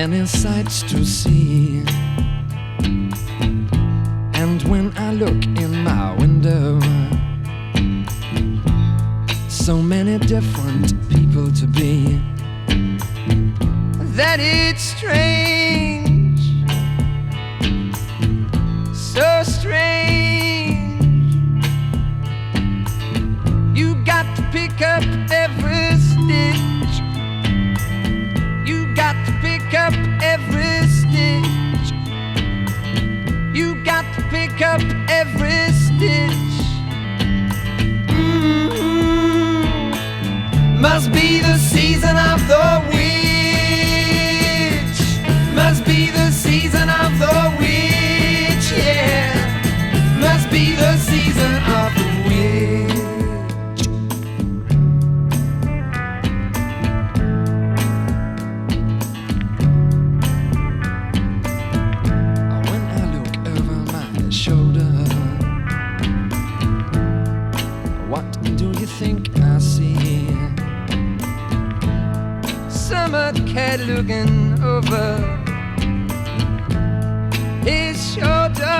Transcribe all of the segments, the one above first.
many sights to see. And when I look in my window, so many different people to be, that it's strange, so strange. You got to pick up every stitch. You got to pick up every stitch. You got to pick up every stitch. Must be the season of the witch. Must be the season of the witch, yeah. Must be the season of the witch. When I look over my shoulder, what do you think I see? Summer cat looking over his shoulder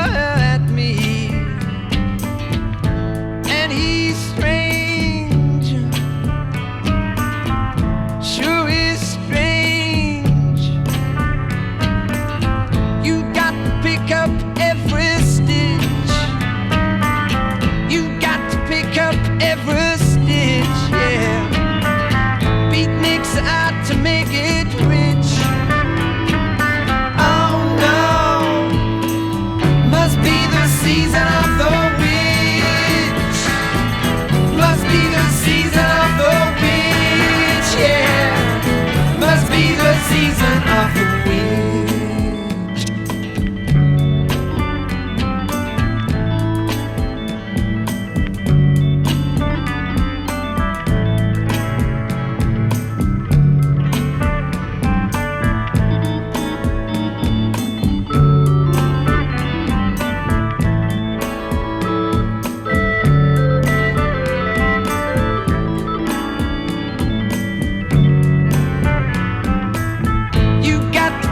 at me, and he's strange, sure is strange. You got to pick up every stitch. You got to pick up every stitch, yeah. Beatniks out to make it rich. Oh no, must be the season of the witch. Must be the season of the witch, yeah. Must be the season of the witch.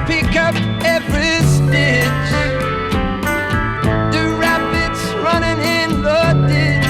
Pick up every stitch. The rabbits running in the ditch.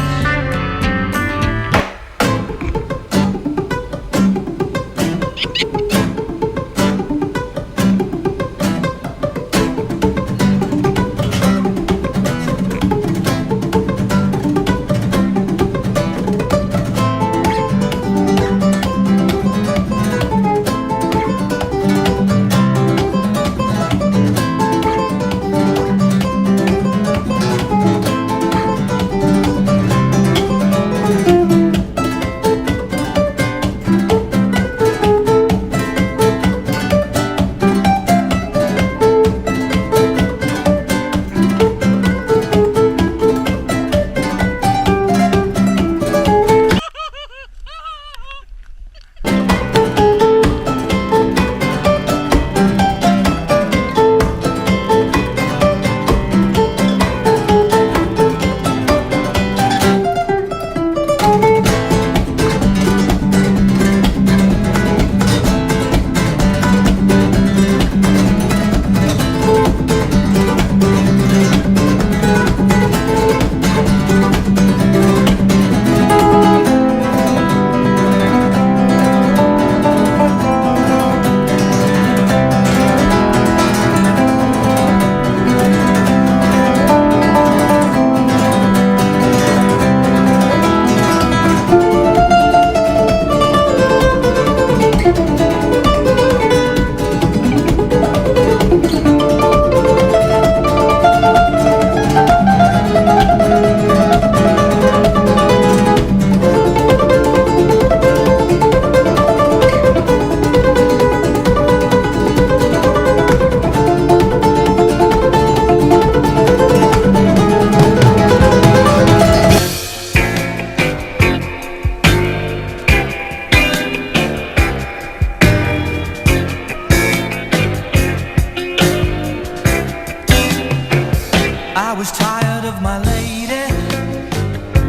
was tired of my lady.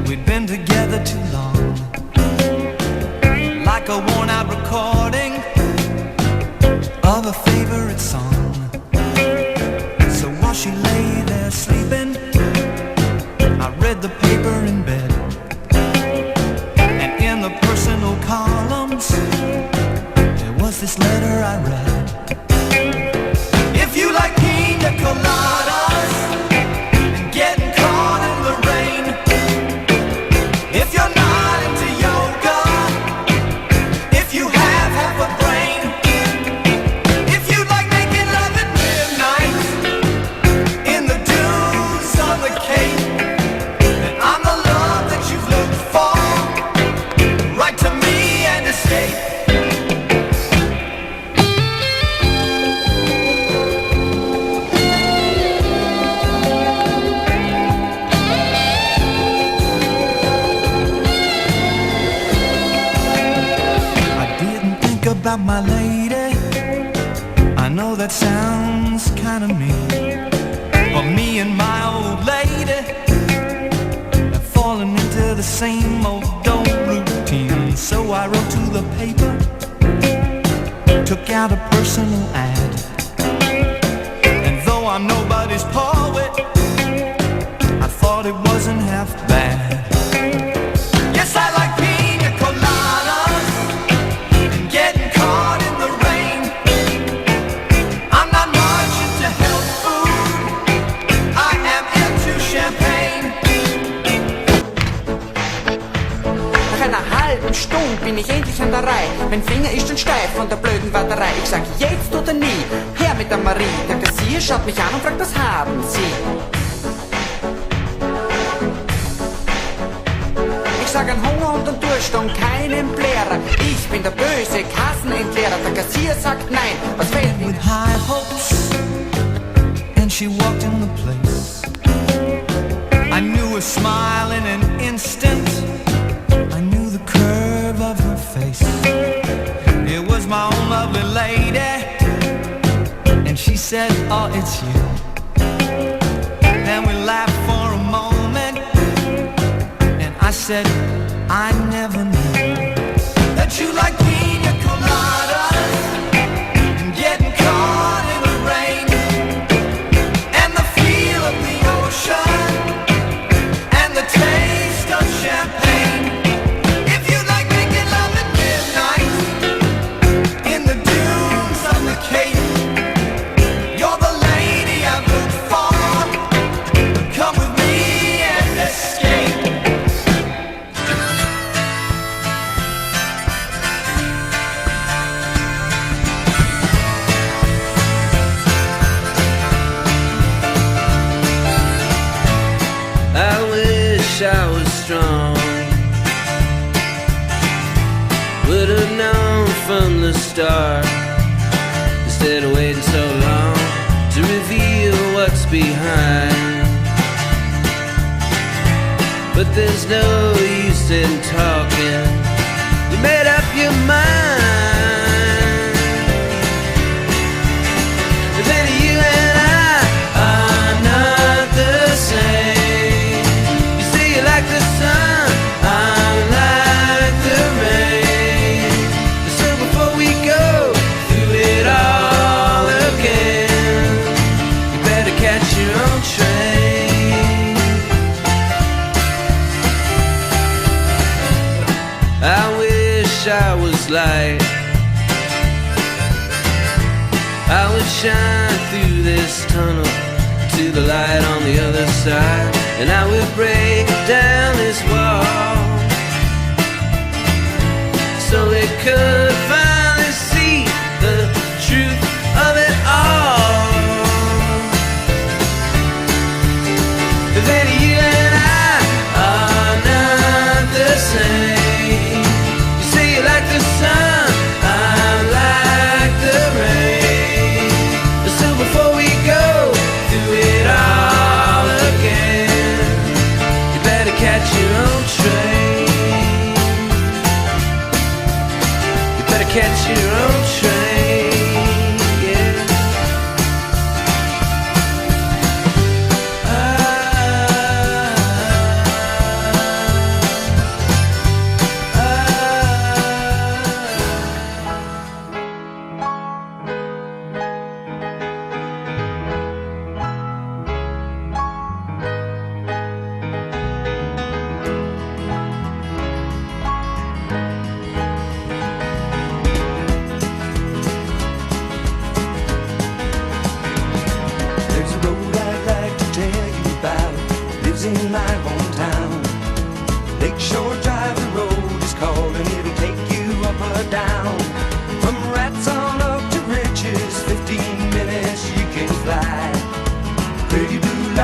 We'd been together too long, like a worn-out recording of a favorite song. lay there sleeping, I read the paper in bed, and in the personal columns there was this letter I read. If you like pina coladas and getting caught in the rain, if you're not into yoga, if you have half a brain, if you like making love at midnight in the dunes on the Cape, then I'm the love that you've looked for. Write to me and escape. About my lady, I know that sounds kinda mean, but me and my old lady have fallen into the same old routine. So I wrote to the paper, took out a personal ad, and though I'm nobody's poet, I thought it wasn't half bad. Yes, I like pina coladas and getting caught in the rain. I'm not much into health food, I am into champagne. Nach einer halben Stunde bin ich endlich an der Reihe. Mein Finger ist schon steif von der blöden Warterei. Ich sag jetzt oder nie, her mit der Marie. Der Kassier schaut mich an und fragt, was haben Sie? Ich sag an Hunger und an Durst und keinen Blärer. Ich bin der böse Kassenentleerer. Der Kassier sagt nein, was fehlt mir? With high hopes, and she walked in the place. I knew her smile in an instant, I knew the curve of her face. It was my own lovely lady, and she said, oh, it's you. Then we laughed for a moment, and I said, I never knew that you like pina coladas and getting caught in the rain, and the feel of the ocean and the taste of champagne. If you like making love at midnight in the dunes on the Cape, you're the lady I've looked for. Come with me and escape. I wish I was strong, would have known from the start, instead of waiting so long to reveal what's behind. But there's no use in talking, you made up your mind. But then you and I are not the same. You say you like the sun, I like the rain. So before we go through it all again, you better catch your own train. I wish I was light, I would shine through this tunnel to the light on the other side, and I would break down this wall so it could finally see the truth of it all. But then you and I are not the same. You say you like the sun, I like the rain. So before we go through it all again, you better catch your own train. You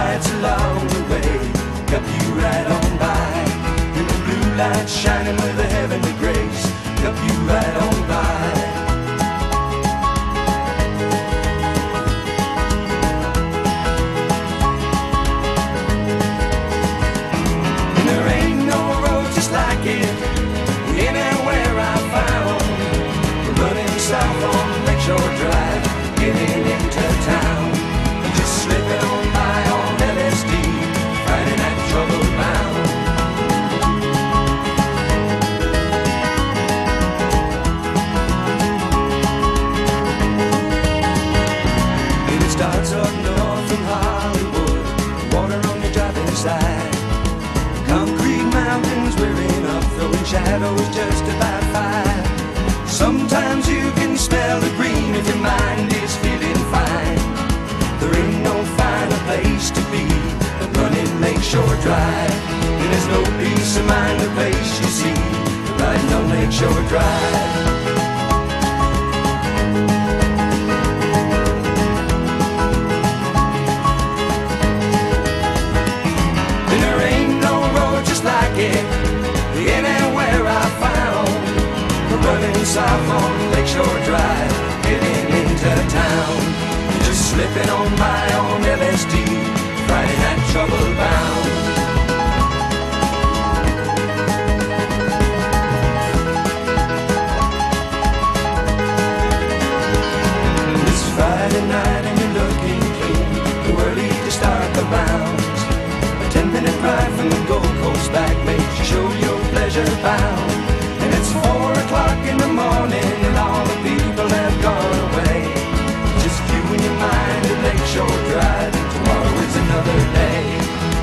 lights along the way kept you right on by. And the blue lights shining with a heavenly grace kept you right on by. And there ain't no road just like it anywhere I found. Running south on Lakeshore Drive, getting into town, just slipping on by on LSD, Friday night trouble bound. And it starts up north from Hollywood, water on the driving side, concrete mountains rearing up, throwing shadows just about 5. Sometimes you can smell the green if your mind is feeling fine. There ain't no finer place to be than running Lakeshore Drive. And there's no peace of mind the place you see riding on Lakeshore Drive. And there ain't no road just like it anywhere I found. Running south on Lakeshore Drive, getting into town, just slipping on by on LSD, Friday night trouble bound. It's Friday night and you're looking clean, too early to start the rounds. A 10-minute ride from the Gold Coast back makes you show your pleasure bound. And it's 4 o'clock in the morning and all the people have gone away. Just you and your mind at Lakeshore Drive, and tomorrow is another day.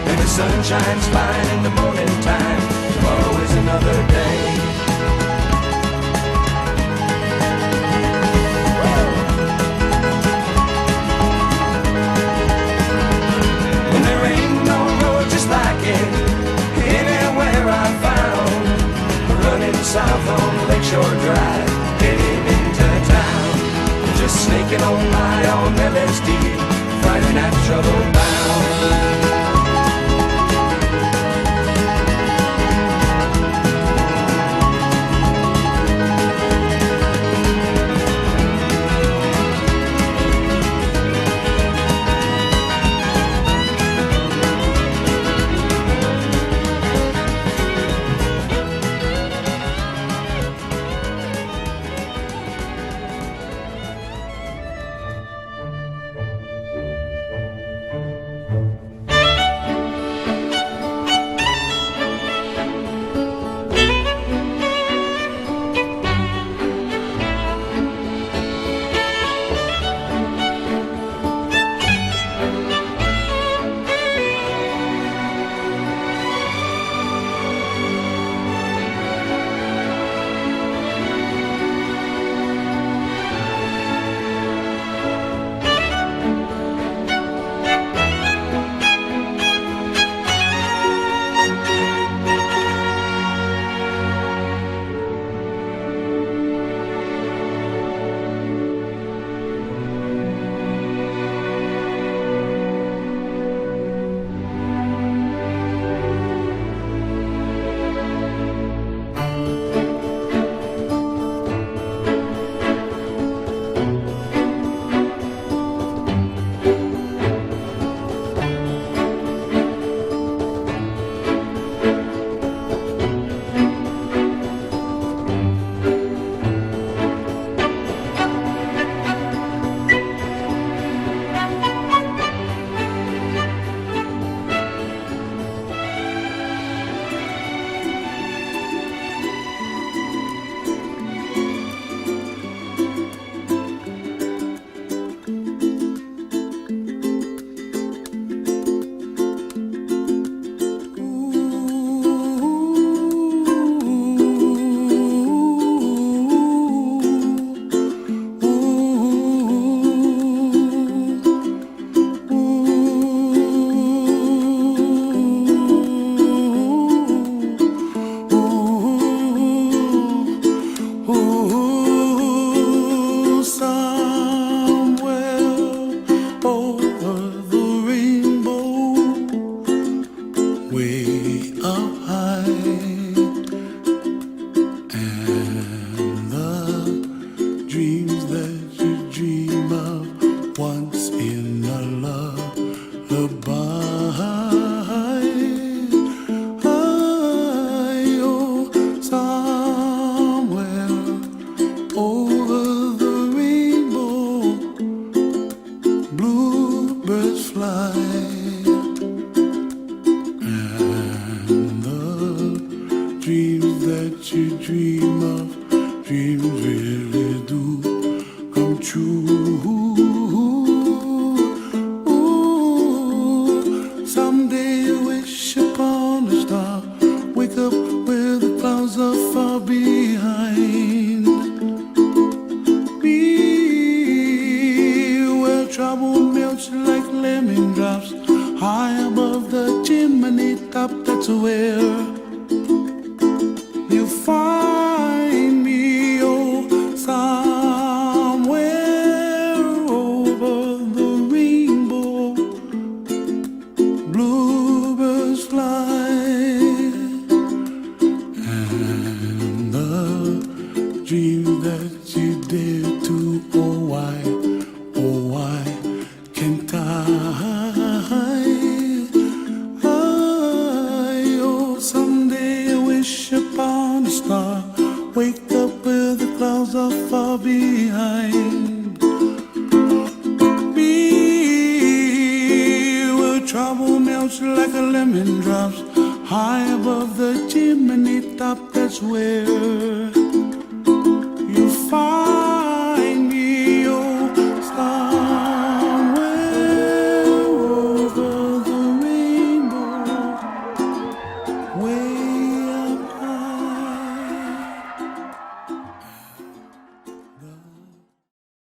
And the sun shines fine in the morning time, tomorrow is another day. And there ain't no road just like it anywhere I found. Running south on Lakeshore Drive, getting into town, just sneaking on by on LSD, Friday night trouble bound. goodbye. Oh, somewhere over the rainbow, bluebirds fly, and the dreams that you dream of, dreams really do come true. Ooh, someday you wish upon a star, wake up where the clouds are far behind. Be where trouble melts like lemon drops, high above the chimney top. That's where you find me. Oh, somewhere over the rainbow, bluebirds fly, and the dream that you dare to, oh why can't I? Oh, someday I wish upon a star, wake up where the clouds are far behind. Be where trouble melts like a lemon drops, high above the chimney top. That's where you find